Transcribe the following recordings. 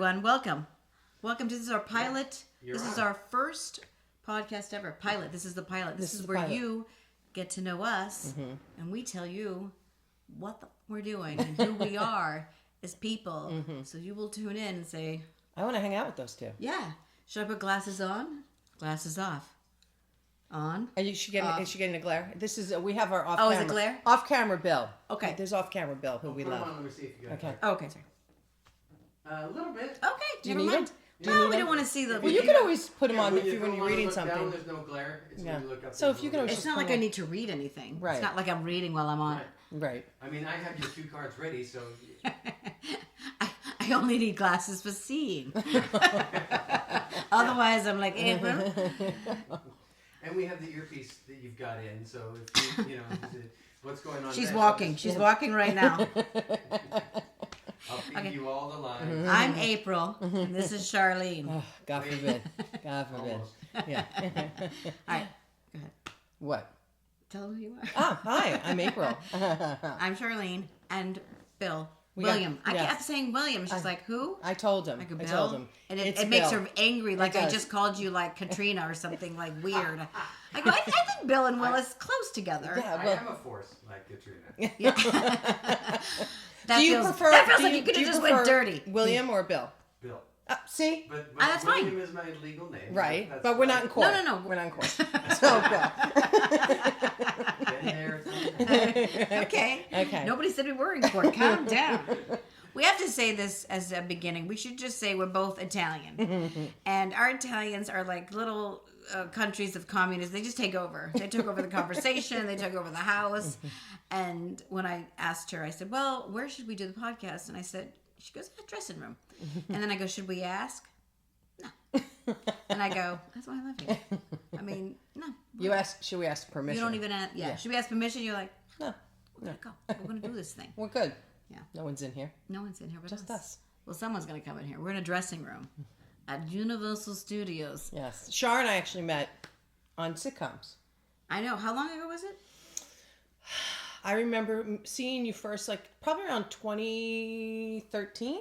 everyone. Welcome. This is our pilot. This is our first podcast ever. Pilot. This is the pilot. This is where you get to know us, and we tell you what we're doing and who we are as people. So you will tune in and say, I want to hang out with those two. Yeah. Should I put glasses on? Glasses off. On. Is she getting a glare? This is we have our off. Oh, camera. is it glare? Off camera Bill. Okay. There's off camera Bill who we love. Let me see if you got Okay. Oh, okay. Sorry. A little bit. Okay. Do you never need mind. them? No, we don't want to see the. Well, you can always put them on when when you're reading look something. Down, there's no glare. It's when you look up. So if you can always It's not like I need to read anything. Right. It's not like I'm reading while I'm on. Right. I mean, I have your cue cards ready, so. I only need glasses for seeing. Otherwise, I'm like, April. And we have the earpiece that you've got in, so if you know what's going on. She's walking. She's walking right now. I'll feed you all the lines. I'm April, and this is Charlene. Oh, God forbid. God forbid. Almost. Yeah. All right, go ahead. What? Tell them who you are. Oh, hi. I'm April. I'm Charlene, and Bill. We got- William. I yes. kept saying William. She's like, who? I told him. I go, I Bill? told him. And It's it makes Bill. her angry, like It I does. just called you like Katrina or something like weird. I go, I think Bill and Will is close together. Yeah, I well, am a force like Katrina. Yeah. do you prefer? That feels do like you could do have just prefer went dirty. William or Bill? Bill. See? But that's fine. William is my legal name. Right, That's but we're fine. not in court. No. We're not in court. So, Bill. Been there, done that. Okay. Okay. Nobody said we were in court. Calm down. We have to say this as a beginning. We should just say we're both Italian. And our Italians are like little countries of communists. They just take over. They took over the conversation. They took over the house. And when I asked her, I said, well, where should we do the podcast? And I said, she goes, a dressing room. And then I go, should we ask? No. And I go, that's why I love you. I mean, no. You ask? Should we ask permission? You don't even ask. Yeah. Should we ask permission? You're like, No. we're going to go. We're going to do this thing. We're good. Yeah. No one's in here. No one's in here but Just us. Well, someone's going to come in here. We're in a dressing room at Universal Studios. Yes. Shar and I actually met on sitcoms. I know. How long ago was it? I remember seeing you first, like, probably around 2013.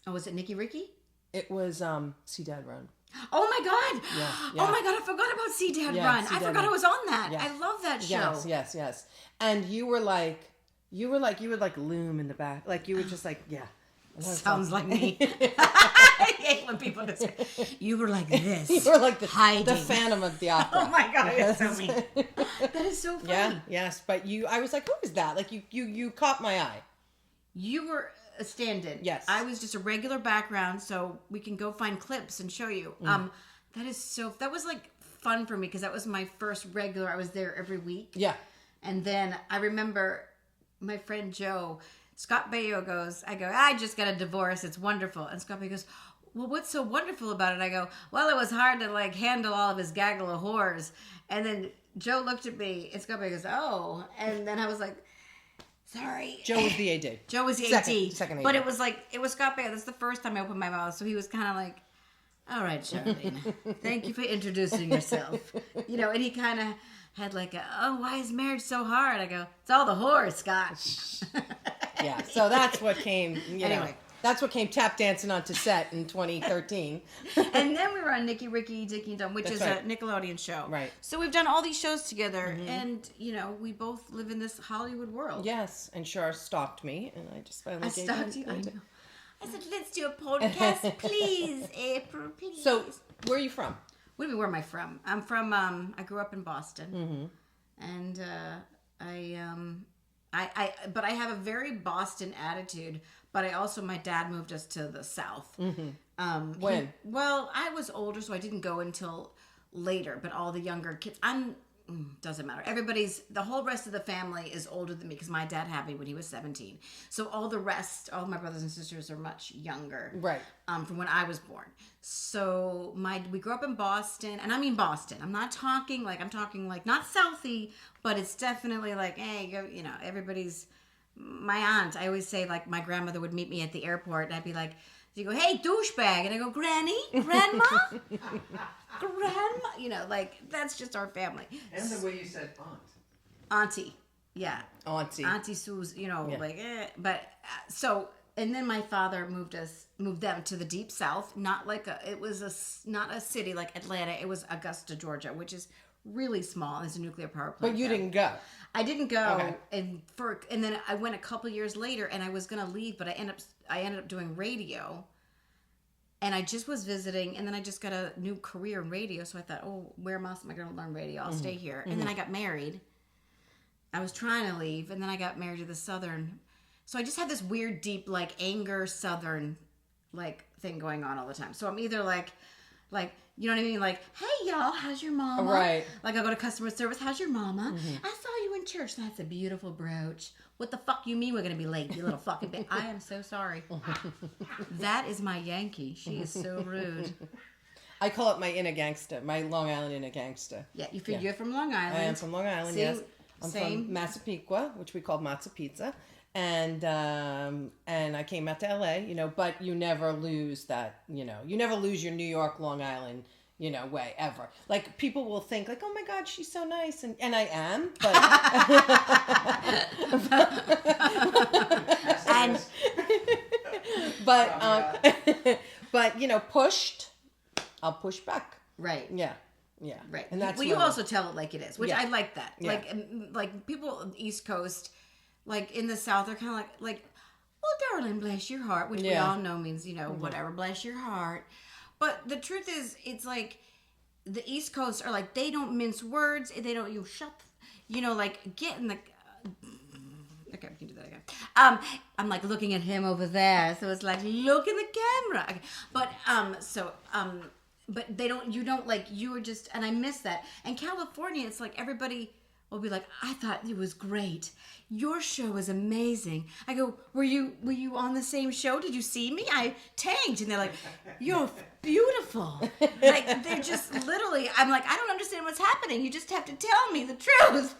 Oh, was it Nicky Ricky? It was See Dad Run. Oh, my God. Yeah. Oh, my God. I forgot about See Dad Yeah, Run. See I Dad forgot Run. I was on that. Yeah. I love that show. Yes. And you would like loom in the back. Like, you were just like, yeah. Sounds like me. I hate when people just say, you were like this. You were like the hiding. Phantom of the Opera. Oh, my God. It's so mean. That is so funny. Yeah, yes. But I was like, who is that? Like, you caught my eye. You were a stand-in. Yes. I was just a regular background, so we can go find clips and show you. That was like fun for me because that was my first regular. I was there every week. Yeah. And then I remember my friend Joe, Scott Baio goes, I just got a divorce. It's wonderful. And Scott Baio goes, well, what's so wonderful about it? I go, well, it was hard to like handle all of his gaggle of whores. And then Joe looked at me and Scott Baio goes, oh. And then I was like, sorry. Joe was the AD. Joe was the Second AD. But it was Scott Baio. That's the first time I opened my mouth. So he was kind of like, all right, Charlene, thank you for introducing yourself. You know, and he kind of had like why is marriage so hard? I go, it's all the whores, Scott. Yeah, so that's what came, Anyway. That's what came tap dancing onto set in 2013. And then we were on Nicky Ricky Dicky Dumb, which That's is right. a Nickelodeon show. Right. So we've done all these shows together, and, you know, we both live in this Hollywood world. Yes, and Shar stalked me, and I just finally I gave stalked you. I in. know. I said, let's do a podcast, please, April, please. So, where are you from? What do you mean, where am I from? I'm from, I grew up in Boston. And but I have a very Boston attitude, but my dad moved us to the South. When? I was older, so I didn't go until later, but all the younger kids, doesn't matter. The whole rest of the family is older than me because my dad had me when he was 17. So all of my brothers and sisters are much younger. Right. From when I was born. So we grew up in Boston, and I mean Boston. I'm talking like not Southie, but it's definitely like, hey, you know, everybody's, my aunt, I always say like my grandmother would meet me at the airport and I'd be like, you go, hey, douchebag. And I go, Granny? Grandma? Grandma? You know, like, that's just our family. And the way you said aunt. Auntie. Yeah. Auntie. Auntie Sue's, you know, Yeah. like, but, so and then my father moved them to the deep south. Not like not a city like Atlanta. It was Augusta, Georgia, which is really small. There's a nuclear power plant. But you didn't go. I didn't go, Okay. and then I went a couple years later, and I was gonna leave, but I ended up doing radio, and I just was visiting, and then I just got a new career in radio, so I thought, oh, where else am I gonna learn radio? I'll stay here, and then I got married. I was trying to leave, and then I got married to the Southern, so I just had this weird, deep, like anger Southern, like thing going on all the time. So I'm either like. You know what I mean? Like, hey, y'all, how's your mama? Right. Like, I go to customer service, how's your mama? I saw you in church. That's a beautiful brooch. What the fuck you mean we're going to be late, you little fucking bitch? I am so sorry. That is my Yankee. She is so rude. I call it my inner gangster, my Long Island inner gangster. Yeah, you're from Long Island. I am from Long Island, yes. I'm from Massapequa, which we called Matza Pizza. And I came out to LA, but you never lose that, you never lose your New York, Long Island, way ever. Like people will think like, oh my God, she's so nice. And I am, but, but, pushed, I'll push back. Right. Yeah. Yeah. Right. And that's well, you also tell it like it is, which I like that. Yeah. Like people on the East Coast, like in the South, they're kind of like, well, darling, bless your heart, which we all know means, whatever, bless your heart. But the truth is, it's like the East Coast are like, they don't mince words. They don't, like get in the, okay, we can do that again. I'm like looking at him over there. So it's like, look in the camera. Okay. But they don't, you were just, and I miss that. And California, it's like everybody will be like, I thought it was great. Your show was amazing. I go, were you on the same show? Did you see me? I tanked. And they're like, you're beautiful. Like, they're just literally, I'm like, I don't understand what's happening. You just have to tell me the truth.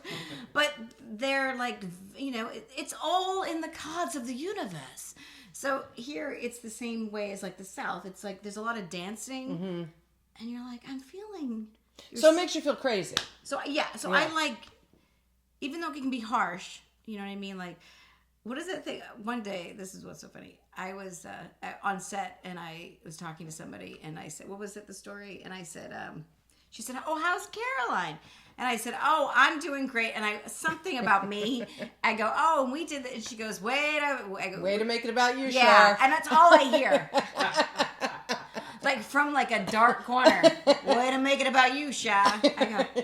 But they're like, it's all in the cards of the universe. So here it's the same way as like the South. It's like there's a lot of dancing. And you're like, I'm feeling. So it makes you feel crazy. So I like, even though it can be harsh, you know what I mean? Like, what is that thing? One day, this is what's so funny. I was on set and I was talking to somebody and I said, what was it, the story? And I said, she said, oh, how's Caroline? And I said, oh, I'm doing great. And something about me. I go, oh, and we did that. And she goes, way to make it about you, yeah. And that's all I hear. Like from like a dark corner. Way to make it about you, Sha. I go,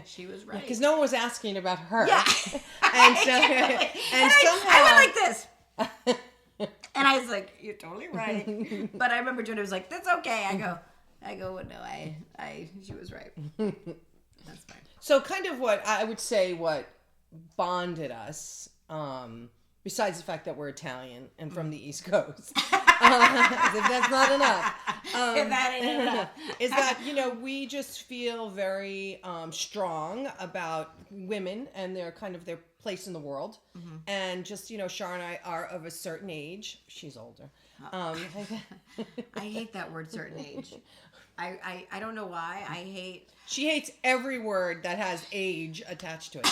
she was right. Because no one was asking about her. Yeah. and somehow I went like this. And I was like, you're totally right. But I remember Jordan was like, that's okay. I go, well, no, she was right. That's fine. So kind of what I would say what bonded us, besides the fact that we're Italian and from the East Coast, if that's not enough, if that ain't enough, is that, we just feel very strong about women and their place in the world. And just, Shar and I are of a certain age. She's older. I hate that word, certain age. I don't know why. She hates every word that has age attached to it.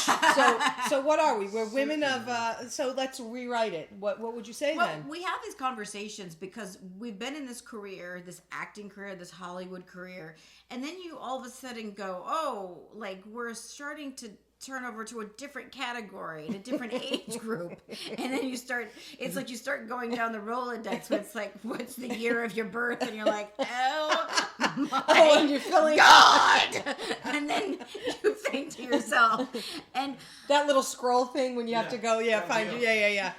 So what are we? We're women of. So let's rewrite it. What would you say then? We have these conversations because we've been in this career, this acting career, this Hollywood career, and then you all of a sudden go, oh, like we're starting to turn over to a different category in a different age group, and then it's like you start going down the Rolodex where it's like, what's the year of your birth, and you're like, oh my and you're feeling God, and then you think to yourself, and that little scroll thing when you have to go, find you, yeah.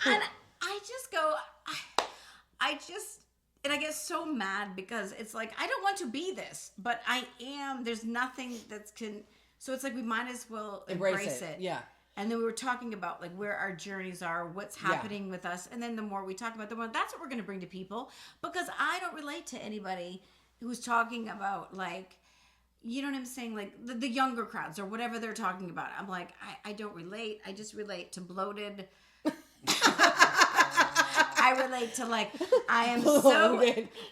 And I just go, and I get so mad because it's like, I don't want to be this, but I am. There's nothing that can. So it's like we might as well embrace it. Yeah. And then we were talking about like where our journeys are, what's happening with us. And then the more we talk about the more, that's what we're going to bring to people. Because I don't relate to anybody who's talking about like, you know what I'm saying? Like the younger crowds or whatever they're talking about. I'm like, I don't relate. I just relate to bloated. I relate to like I am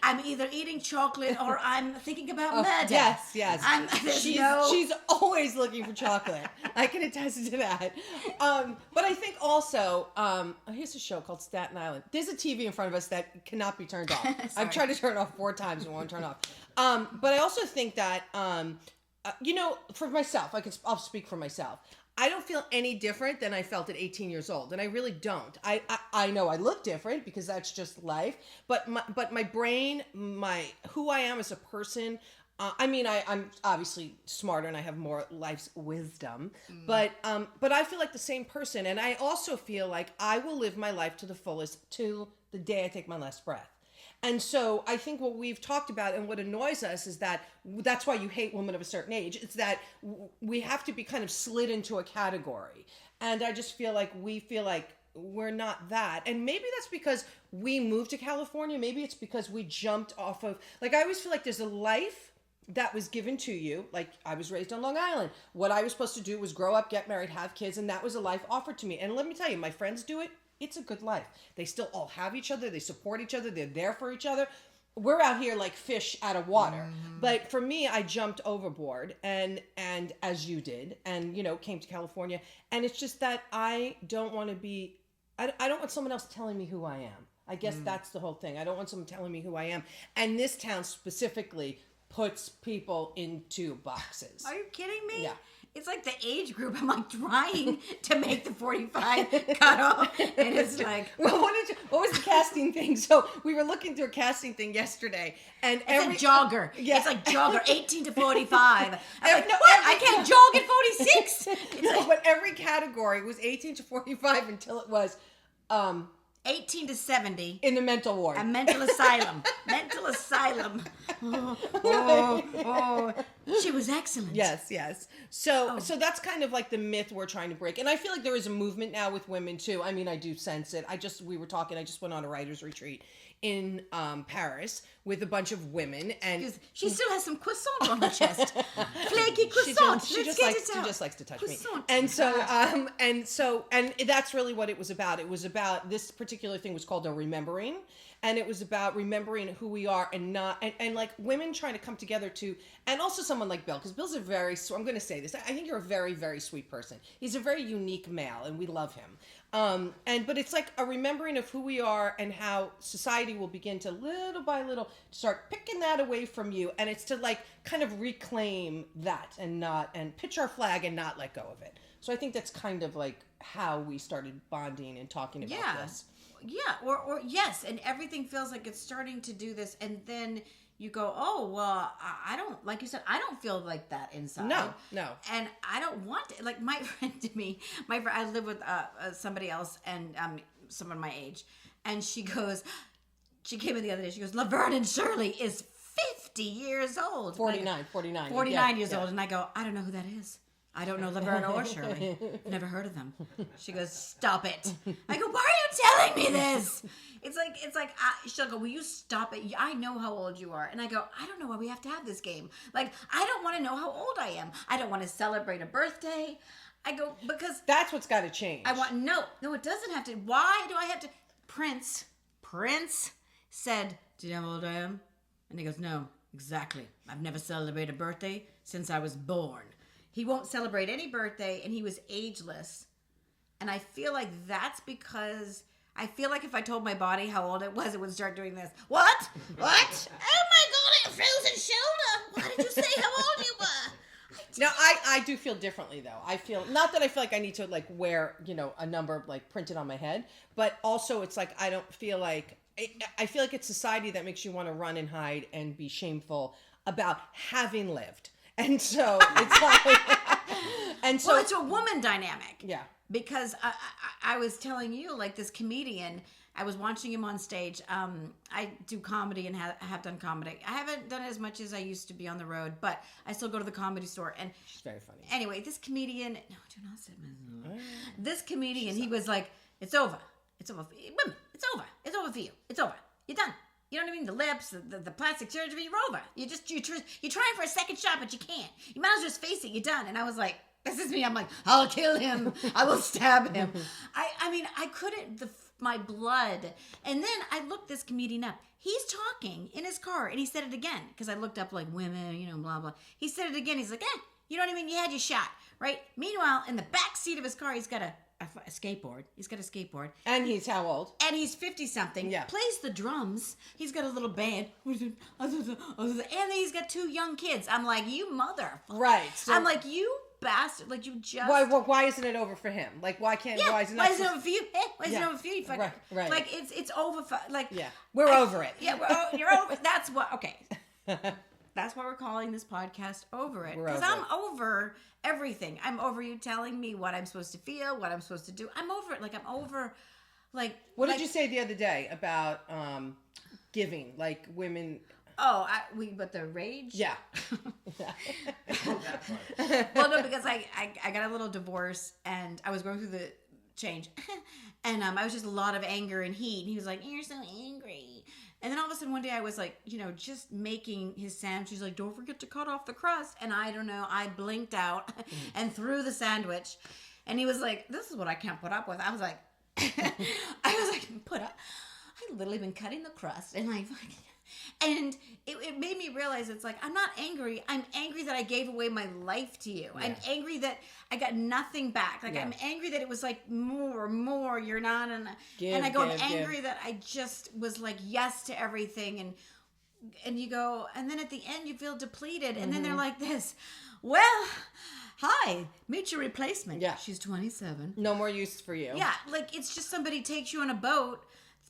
I'm either eating chocolate or I'm thinking about murder. Yes. She's always looking for chocolate. I can attest to that. But I think also here's a show called Staten Island. There's a TV in front of us that cannot be turned off. I've tried to turn it off 4 times and it won't turn off. But I also think that for myself, I'll speak for myself. I don't feel any different than I felt at 18 years old, and I really don't. I know I look different because that's just life, but my brain, who I am as a person. I'm obviously smarter and I have more life's wisdom, but I feel like the same person, and I also feel like I will live my life to the fullest till the day I take my last breath. And so I think what we've talked about and what annoys us is that's why you hate women of a certain age. It's that we have to be kind of slid into a category. And I just feel like we're not that. And maybe that's because we moved to California. Maybe it's because we jumped off of, like, I always feel like there's a life that was given to you. Like, I was raised on Long Island. What I was supposed to do was grow up, get married, have kids. And that was a life offered to me. And let me tell you, my friends do it. It's a good life. They still all have each other. They support each other. They're there for each other. We're out here like fish out of water. But for me, I jumped overboard and as you did, and came to California. And it's just that I don't want to be. I don't want someone else telling me who I am. I guess that's the whole thing. I don't want someone telling me who I am. And this town specifically puts people into boxes. Are you kidding me? Yeah. It's like the age group. I'm like trying to make the 45 cutoff, and it's like. Well, what was the casting thing? So we were looking through a casting thing yesterday, and it's a jogger. Yeah. It's like jogger, 18 to 45. I'm like, no, what? I can't jog at 46. But every category was 18 to 45 until it was 18 to 70. In the mental ward. A mental asylum. Mental asylum. Oh. She was excellent. Yes. So that's kind of like the myth we're trying to break. And I feel like there is a movement now with women too. I mean, I do sense it. I just went on a writer's retreat in Paris with a bunch of women, and she still has some croissant on her chest. Flaky croissant. She just likes to touch croissant. Me. And that's really what it was about. It was about, this particular thing was called a remembering, and it was about remembering who we are and not and like women trying to come together to, and also someone like Bill, because Bill's I'm going to say this. I think you're a very, very sweet person. He's a very unique male, and we love him. But it's like a remembering of who we are and how society will begin to little by little start picking that away from you. And it's to like kind of reclaim that and pitch our flag and not let go of it. So I think that's kind of like how we started bonding and talking about this. Yeah. Or yes. And everything feels like it's starting to do this. And then you go, oh, well, I don't, like you said, I don't feel like that inside. No. And I don't want it. Like my friend, I live with somebody else and someone my age. And she came in the other day, she goes, Laverne and Shirley is 50 years old. 49 years old. And I go, I don't know who that is. I don't know Laverne or Shirley. I've never heard of them. She goes, stop it. I go, why are you telling me this? It's like she'll go, will you stop it? I know how old you are. And I go, I don't know why we have to have this game. Like, I don't want to know how old I am. I don't want to celebrate a birthday. I go, because that's what's got to change. I want, no, it doesn't have to. Why do I have to? Prince said, do you know how old I am? And he goes, no, exactly. I've never celebrated a birthday since I was born. He won't celebrate any birthday, and he was ageless. And I feel like that's because I feel like if I told my body how old it would start doing this. What? Oh my God, a frozen shoulder. Why did you say how old you were? No, I do feel differently though. I feel, not that I feel like I need to like wear, a number like printed on my head, but also it's like I don't feel like, I feel like it's society that makes you want to run and hide and be shameful about having lived. And so it's like, well, it's a woman dynamic. Yeah. Because I was telling you, like this comedian, I was watching him on stage. I do comedy and have done comedy. I haven't done it as much as I used to be on the road, but I still go to the Comedy Store. And she's very funny. Anyway, this comedian, no, do not say my. This comedian, he was like, it's over. It's over. Women, it's over. It's over for you. It's over. You're done. You know what I mean? The lips, the plastic surgery, you're over. You're trying for a second shot, but you can't. You might as well just face it. You're done. And I was like, this is me. I'm like, I'll kill him. I will stab him. I mean, I couldn't. my blood. And then I looked this comedian up. He's talking in his car, and he said it again, because I looked up, like, women, you know, blah, blah. He said it again. He's like, you know what I mean? You had your shot, right? Meanwhile, in the back seat of his car, he's got a skateboard. He's got a skateboard. And he's how old? And he's 50-something. Yeah. Plays the drums. He's got a little band. And then he's got 2 young kids. I'm like, you mother. Right. So I'm like, you bastard. Like, you just... Why isn't it over for him? Like, why can't... Yeah. Why is it Why is it over for you? Why is it over for you? Right. Like, it's over for... Like, yeah. We're over it. Yeah, you're over... That's what... Okay. That's why we're calling this podcast Over It. Because I'm over everything. I'm over you telling me what I'm supposed to feel, what I'm supposed to do. I'm over it. Like, I'm over... Like... What did you say the other day about giving? Like, women... Oh, but the rage? Yeah. Well, no, because I got a little divorce, and I was going through the change. And I was just a lot of anger and heat. And he was like, you're so angry. And then all of a sudden one day I was like, you know, just making his sandwich. He's like, don't forget to cut off the crust. And I don't know, I blinked out and threw the sandwich. And he was like, this is what I can't put up with. I was like, put up. I've literally been cutting the crust. And and it made me realize, it's like, I'm not angry. I'm angry that I gave away my life to you. Yeah. I'm angry that I got nothing back. Like, I'm angry that it was like, more, you're not. And I go, I'm angry that I just was like, yes to everything. And you go, and then at the end you feel depleted. And then they're like this, well, hi, meet your replacement. Yeah. She's 27. No more use for you. Yeah. Like, it's just somebody takes you on a boat,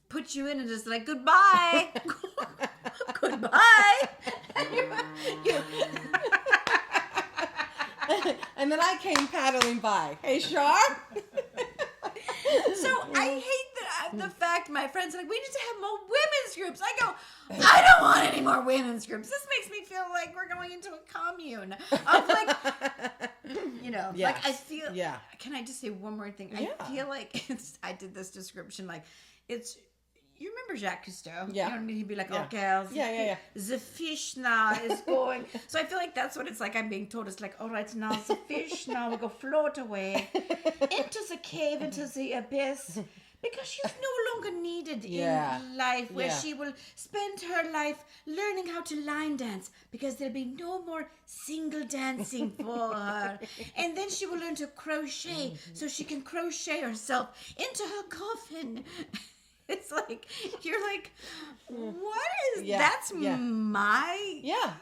put you in, and just like, goodbye. Goodbye. And then I came paddling by. Hey, Sharp. So I hate the fact my friends are like, we need to have more women's groups. I go, I don't want any more women's groups. This makes me feel like we're going into a commune of like, you know, like I feel, can I just say one more thing? I feel like I did this description, like you remember Jacques Cousteau? Yeah. You know, he'd be like, okay, the fish now is going. So I feel like that's what it's like. I'm being told. It's like, all right, now the fish now will go float away into the cave, into the abyss. Because she's no longer needed in life, where she will spend her life learning how to line dance, because there'll be no more single dancing for her. And then she will learn to crochet, so she can crochet herself into her coffin. It's like, you're like, what is, that's my... Yeah.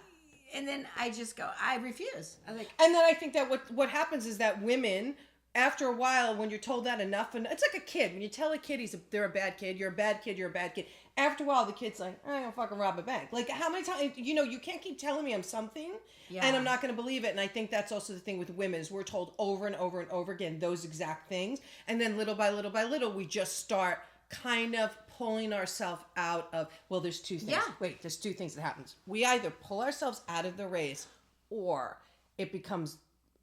And then I just go, I refuse. I'm like... And then I think that what happens is that women, after a while, when you're told that enough, and it's like a kid. When you tell a kid they're a bad kid, you're a bad kid, you're a bad kid. After a while, the kid's like, I'm going to fucking rob a bank. Like, how many times, you know, you can't keep telling me I'm something, and I'm not going to believe it. And I think that's also the thing with women, is we're told over and over and over again those exact things. And then little by little, we just start kind of pulling ourselves out of, well, there's 2 things. Wait, there's 2 things that happens. We either pull ourselves out of the race, or it becomes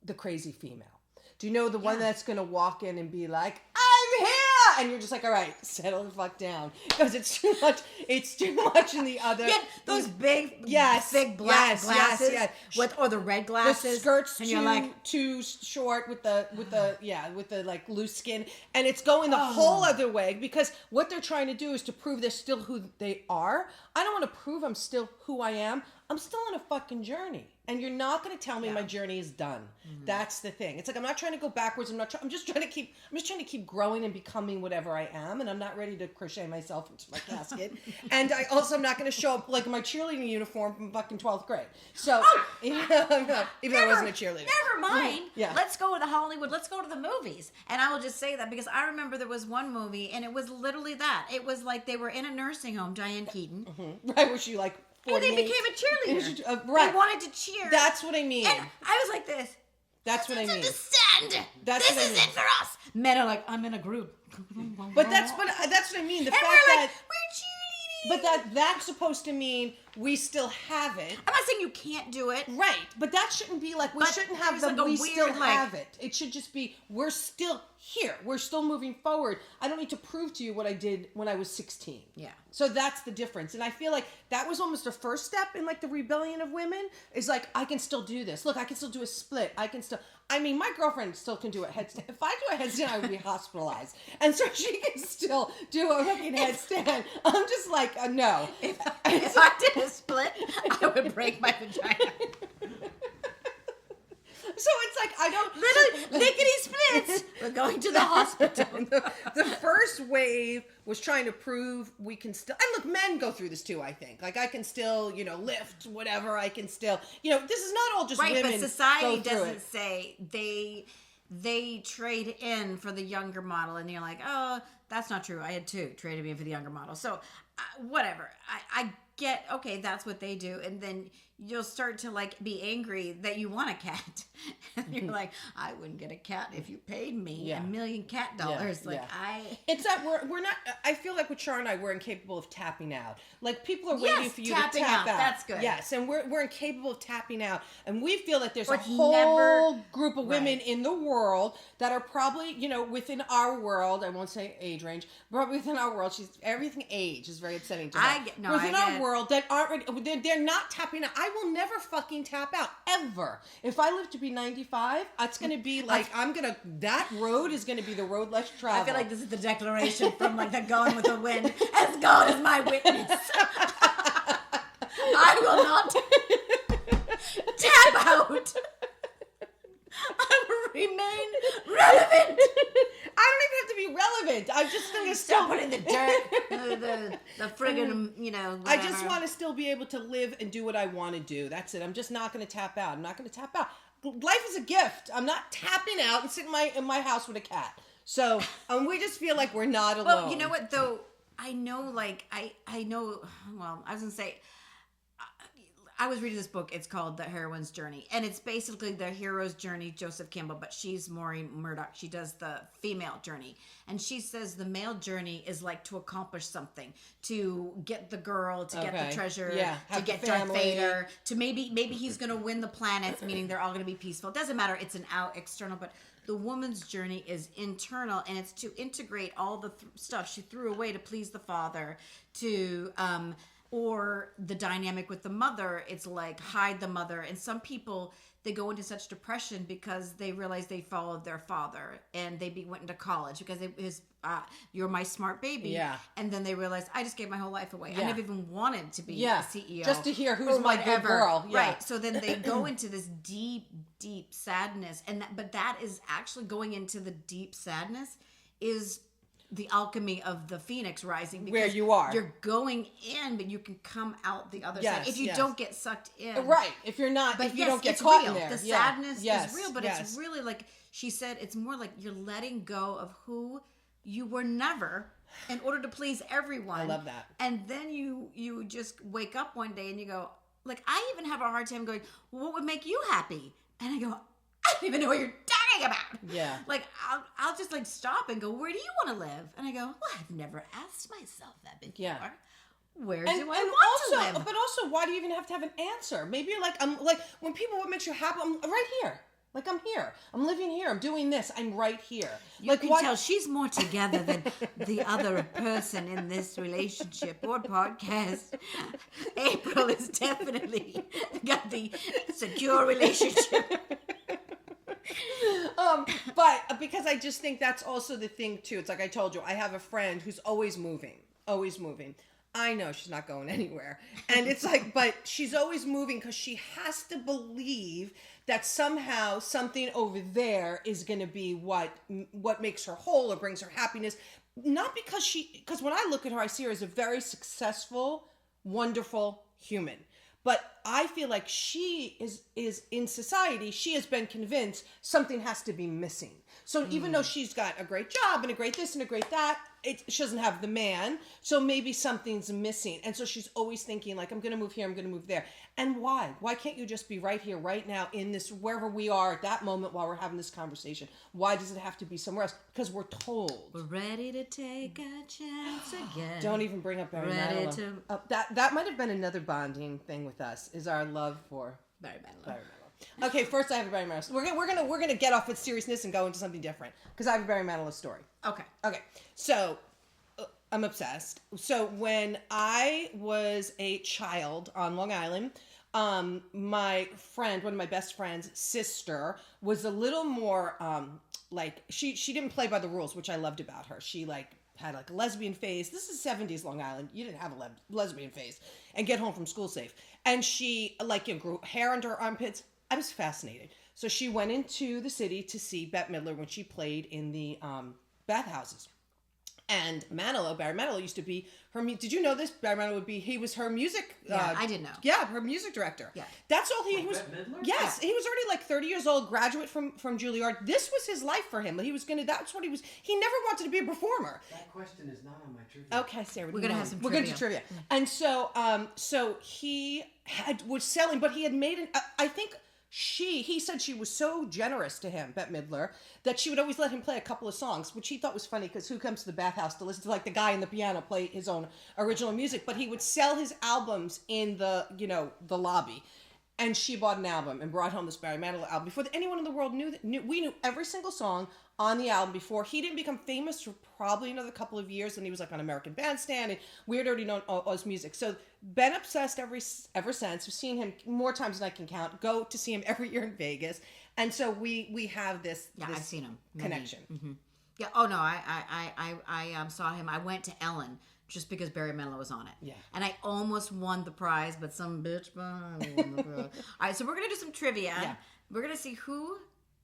the crazy female. Do you know the one that's going to walk in and be like, I'm here! And you're just like, all right, settle the fuck down. Because it's too much in the other. Yeah, those big black glasses. Or the red glasses. The skirts and you're like, too short with the like loose skin. And it's going the whole other way, because what they're trying to do is to prove they're still who they are. I don't want to prove I'm still who I am. I'm still on a fucking journey. And you're not going to tell me my journey is done. Mm-hmm. That's the thing. It's like, I'm not trying to go backwards. I'm just trying to keep growing and becoming whatever I am. And I'm not ready to crochet myself into my casket. And I'm not going to show up like in my cheerleading uniform from fucking 12th grade. So, even though I wasn't a cheerleader. Never mind. Yeah. Let's go to Hollywood. Let's go to the movies. And I will just say that because I remember there was one movie, and it was literally that. It was like they were in a nursing home, Diane Keaton. Mm-hmm. Right, where she like... And they became a cheerleader. Right. They wanted to cheer. That's what I mean. And I was like this. That's what I mean. Understand. This is it for us. Men are like, I'm in a group. But that's what I mean. The and fact we're like, that we're cheerleading. But that's supposed to mean we still have it. I'm not saying you can't do it. Right, but that shouldn't be like, we shouldn't have there's the, like a we weird, still like- have it. It should just be, we're still here. We're still moving forward. I don't need to prove to you what I did when I was 16. Yeah. So that's the difference. And I feel like that was almost the first step in like the rebellion of women, is like, I can still do this. Look, I can still do a split. My girlfriend still can do a headstand. If I do a headstand, I would be hospitalized. And so she can still do a fucking headstand. I'm just like, no. If I did a split, I would break my vagina. So it's like, I don't... Little lickety splits. We're going to the hospital. The first wave was trying to prove we can still... And look, men go through this too, I think. Like, I can still, lift, whatever. I can still... this is not all just Right, women but society go through doesn't it. say they trade in for the younger model, and you're like, oh, that's not true. I had two traded in for the younger model. So, whatever. I get, okay, that's what they do. And then you'll start to like be angry that you want a cat. And you're like, I wouldn't get a cat if you paid me $1 million cat dollars. It's that we're not, I feel like with Char and I, we're incapable of tapping out. Like, people are waiting for you to tapping tap out. out. That's good. Yes, and we're incapable of tapping out. And we feel that there's Or a it's whole never- group of women in the world that are probably, within our world, I won't say age range, but within our world, everything age is very upsetting to her. Within our world that aren't ready, they're not tapping out. I will never fucking tap out, ever. If I live to be 95, it's going to be like, that road is going to be the road less traveled. I feel like this is the declaration from like the Gone with the Wind. As God is my witness, I will not tap out. I will remain relevant. I don't even have to be relevant. I'm just going to Stop putting the dirt, the friggin', whatever. I just want to still be able to live and do what I want to do. That's it. I'm just not going to tap out. I'm not going to tap out. Life is a gift. I'm not tapping out and sitting in my house with a cat. So we just feel like we're not alone. Well, you know what though? I know, like I know. Well, I was gonna say. I was reading this book. It's called The Heroine's Journey. And it's basically the hero's journey, Joseph Campbell, but she's Maureen Murdoch. She does the female journey. And she says the male journey is like to accomplish something, to get the girl, to get the treasure, to get Darth Vader, to maybe he's going to win the planets, meaning they're all going to be peaceful. It doesn't matter. It's an external, but the woman's journey is internal, and it's to integrate all the stuff she threw away to please the father, to... or the dynamic with the mother, it's like hide the mother. And some people, they go into such depression because they realize they followed their father and they went into college because it was, you're my smart baby. Yeah. And then they realize, I just gave my whole life away. I never even wanted to be a CEO. Just to hear who's my good girl. Yeah. Right. So then they go into this deep, deep sadness. But that is actually going into the deep sadness is the alchemy of the phoenix rising, because where you are, you're going in, but you can come out the other side if you don't get sucked in. Right. If you're not, but if you don't get caught in there, the sadness is real, but it's really like she said. It's more like you're letting go of who you were never in order to please everyone. I love that. And then you just wake up one day and you go, like, I even have a hard time going, well, what would make you happy? And I go, I don't even know what you're talking about. Yeah. Like, I'll just like stop and go, where do you want to live? And I go, well, I've never asked myself that before. Yeah. Where do I want to live? But also, why do you even have to have an answer? Maybe you're like, I'm like, when people, what makes you happy? I'm right here. Like, I'm here. I'm living here. I'm doing this. I'm right here. You can tell she's more together than the other person in this relationship or podcast. April is definitely got the secure relationship. But because I just think that's also the thing too. It's like I told you, I have a friend who's always moving. I know she's not going anywhere. And it's like, but she's always moving because she has to believe that somehow something over there is going to be what makes her whole or brings her happiness. Not because when I look at her, I see her as a very successful, wonderful human. But I feel like she is in society, she has been convinced something has to be missing. So even though she's got a great job and a great this and a great that, she doesn't have the man. So maybe something's missing. And so she's always thinking like, I'm going to move here, I'm going to move there. And why? Why can't you just be right here, right now, in this, wherever we are at that moment while we're having this conversation? Why does it have to be somewhere else? Because we're told. We're ready to take a chance again. Don't even bring up Barry Ready Manilow. to... That might have been another bonding thing with us, is our love for Barry Manilow. Barry Manilow. Okay, first I have a Barry Manilow. We're gonna get off its seriousness and go into something different because I have a Barry Manilow story. Okay. So I'm obsessed. So when I was a child on Long Island, my friend, one of my best friends' sister, was a little more like she didn't play by the rules, which I loved about her. She had a lesbian face. This is 70s Long Island. You didn't have a lesbian face and get home from school safe. And she grew hair under her armpits. I was fascinated. So she went into the city to see Bette Midler when she played in the bathhouses. And Barry Manilow used to be her. Did you know this? Barry Manilow he was her music. Yeah, I didn't know. Yeah, her music director. Yeah, that's all he was. Bette Midler? Yes, he was already 30 years old, graduate from Juilliard. This was his life for him. He was gonna. That's what he was. He never wanted to be a performer. That question is not on my trivia. Okay, Sarah, we're gonna have some. We're gonna do trivia. And so, so he was selling, but he had made I think. He said she was so generous to him, Bette Midler, that she would always let him play a couple of songs, which he thought was funny because who comes to the bathhouse to listen to the guy in the piano play his own original music? But he would sell his albums in the lobby. And she bought an album and brought home this Barry Manilow album before anyone in the world knew we knew every single song on the album before. He didn't become famous for probably another couple of years, and he was on American Bandstand, and we had already known all his music. So been obsessed ever since. We've seen him more times than I can count. Go to see him every year in Vegas, and so we have this. Yeah, I've seen him. Connection. Mm-hmm. Yeah. Oh no, I saw him. I went to Ellen just because Barry Manilow was on it. Yeah. And I almost won the prize, but some bitch won the prize. All right, so we're gonna do some trivia. Yeah. We're gonna see who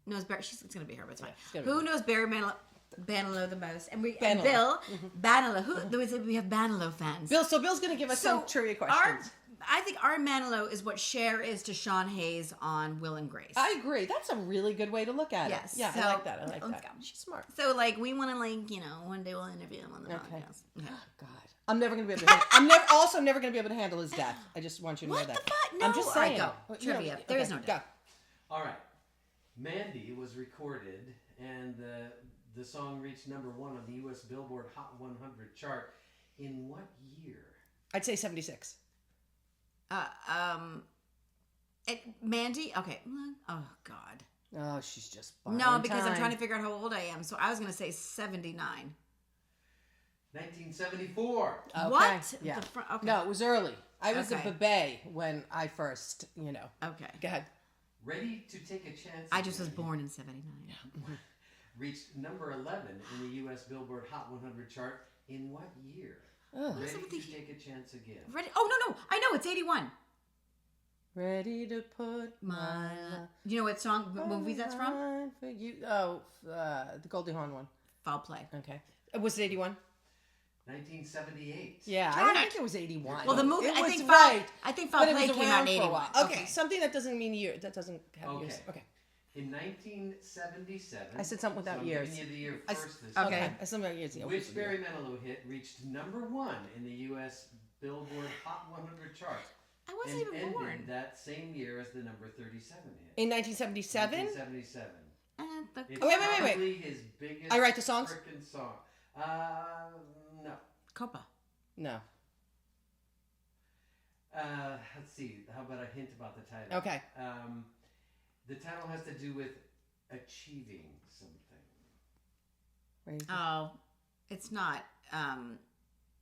knows Barry. It's gonna be her, but it's fine. Yeah, who knows Barry Manilow the most? And Manilow. Bill Manilow. We have Manilow fans. So Bill's gonna give us some trivia questions. I think our Manilow is what Cher is to Sean Hayes on Will and Grace. I agree. That's a really good way to look at it. Yeah, so, I like that. She's smart. So we want to one day we'll interview him on the podcast. Okay. Oh, God. I'm never gonna be able to. I'm never gonna be able to handle his death. I just want you to know that. What the fuck? No. I'm just saying. All right, go. Trivia. There is no death. Go. All right. Mandy was recorded, and the song reached #1 on the U.S. Billboard Hot 100 chart in what year? I'd say 76. Mandy? Okay. Oh, God. Oh, she's just no, because I'm trying to figure out how old I am. So I was going to say 79. 1974. Okay. What? Yeah. Okay. No, it was early. I was a bebe when I first, Okay. Go ahead. Ready to Take a Chance. I just was born in 79. Reached number 11 in the U.S. Billboard Hot 100 chart in what year? Oh. Ready to Take a Chance Again. Ready? Oh, no. I know. It's 81. Ready to put my... You know what song, movie that's from? For you. Oh, the Goldie Hawn one. Foul Play. Okay. Was it 81? 1978. Yeah, I don't think it was 81. Well, the movie, I think Foul Play came out in 81. Okay, something that doesn't mean year. That doesn't have years. Okay. In 1977. I said something without years. I'm giving you the year first this okay. time. Something about years. Which Barry Manilow hit reached #1 in the U.S. Billboard Hot 100 chart? I wasn't even born. Ended that same year as the number 37 hit. In 1977? 1977. It's wait. probably his biggest I write the songs? frickin' song. No. Copa. No. Let's see. How about a hint about the title? Okay. The title has to do with achieving something. Oh, it's not.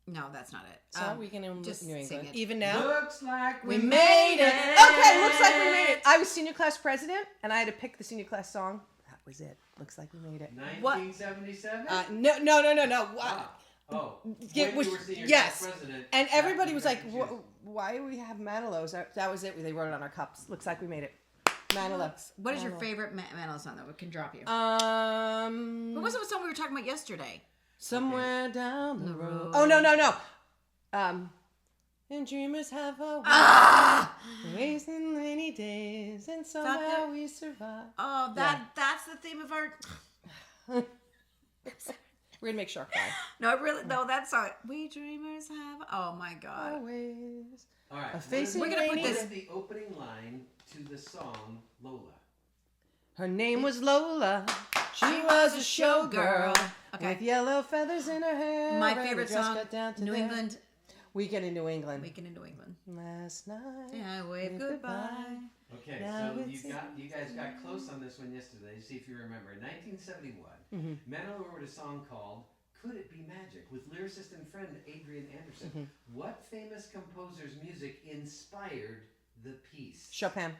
No, that's not it. So we can just New England. sing it. Even now? Looks like we made it. Okay, looks like we made it. I was senior class president, and I had to pick the senior class song. That was it. Looks like we made it. 1977? No. Oh, when you were senior yes. class president. And everybody was like, why do we have Manilows? That was it. They wrote it on our cups. Looks like we made it. Manilow. What is your favorite Manilow song that can drop you? What was the song we were talking about yesterday? Somewhere down the road. Oh, no. and dreamers have a way. Ah! Wasting rainy days, and somehow we survive. Oh, that's the theme of our. We're gonna make shark cry. No, that song. We dreamers have. Oh my God. Always. All right. We're gonna put this. What is the opening line to the song Lola? Her name was Lola. She was a showgirl. Okay. With yellow feathers in her hair. My and favorite her dress song. cut down to New there. England. Weekend in New England. Weekend in New England. Last night. Yeah, wave goodbye. Okay, Now so it's you guys got close on this one yesterday. See if you remember. In 1971, Manilow wrote a song called "Could It Be Magic" with lyricist and friend Adrian Anderson. What famous composer's music inspired the piece? Chopin.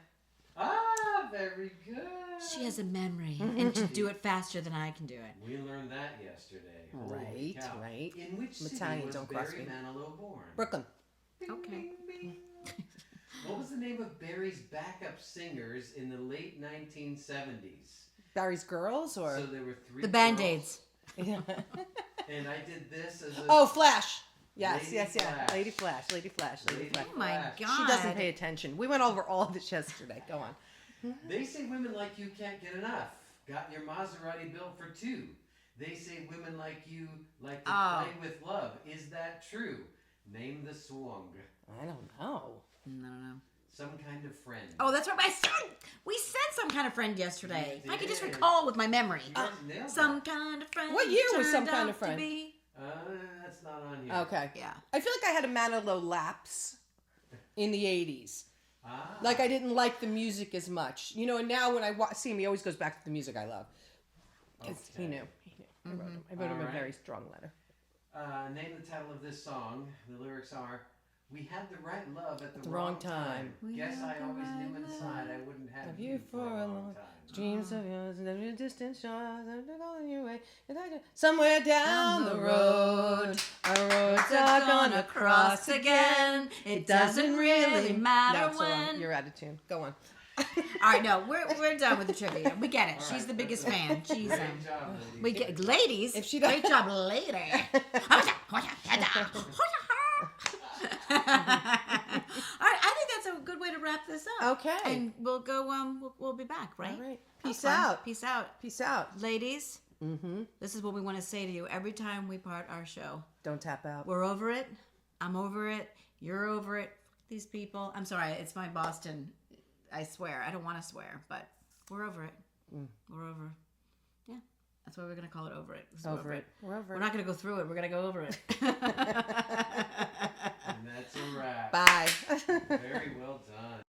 Ah, very good. She has a memory and to do it faster than I can do it. We learned that yesterday. Holy Right, cow. right. In which city Italian, was don't cross Barry me. Manilow born? Brooklyn. Okay. What was the name of Barry's backup singers in the late 1970s? Barry's Girls or? So there were three. The Band-Aids. Yeah. And I did this as a. Oh, Flash. Yes, Lady yes. Flash. Lady Flash. Lady Flash. Lady Lady Flash. Oh my Flash. God. She doesn't pay attention. We went over all of this yesterday. Go on. They say women like you can't get enough. Got your Maserati built for two. They say women like you like to play with love. Is that true? Name the song. I don't know. No. Some kind of friend. Oh, that's right. We said some kind of friend yesterday. You I can just did. recall with my memory. You guys nailed Some that. kind of friend. What year was turned Some Kind of out to Friend? be- That's not on here. Okay. Yeah. I feel like I had a Manilow lapse in the 80s. Ah. Like I didn't like the music as much. You know, and now when I see him, he always goes back to the music I love. 'Cause he knew. I wrote him a Alright. very strong letter. Name the title of this song. The lyrics are, "We had the right love at the wrong wrong time. We Guess had I the always right knew inside I wouldn't have Have you for a long time." Dreams of yours and every distant shores and calling your way. Somewhere down the road, a road's We're gonna cross again. It doesn't really matter No, so when. you're out of tune. Go on. All right, no, we're done with the trivia. We get it. All She's right. the biggest fan. She's Great job, ladies. we get ladies. If she great does- job, lady. All right, I think that's a good way to wrap this up. Okay. And we'll go. We'll be back, right? All right. Have Peace fun. out. Peace out, Peace out. ladies. Mm-hmm. This is what we want to say to you every time we part our show. Don't tap out. We're over it. I'm over it. You're over it. These people. I'm sorry. It's my Boston. I swear. I don't want to swear, but we're over it. We're over. Yeah. That's why we're going to call it over it. 'Cause we're Over it. We're over We're it. not going to go through it. We're going to go over it. And that's a wrap. Bye. Very well done.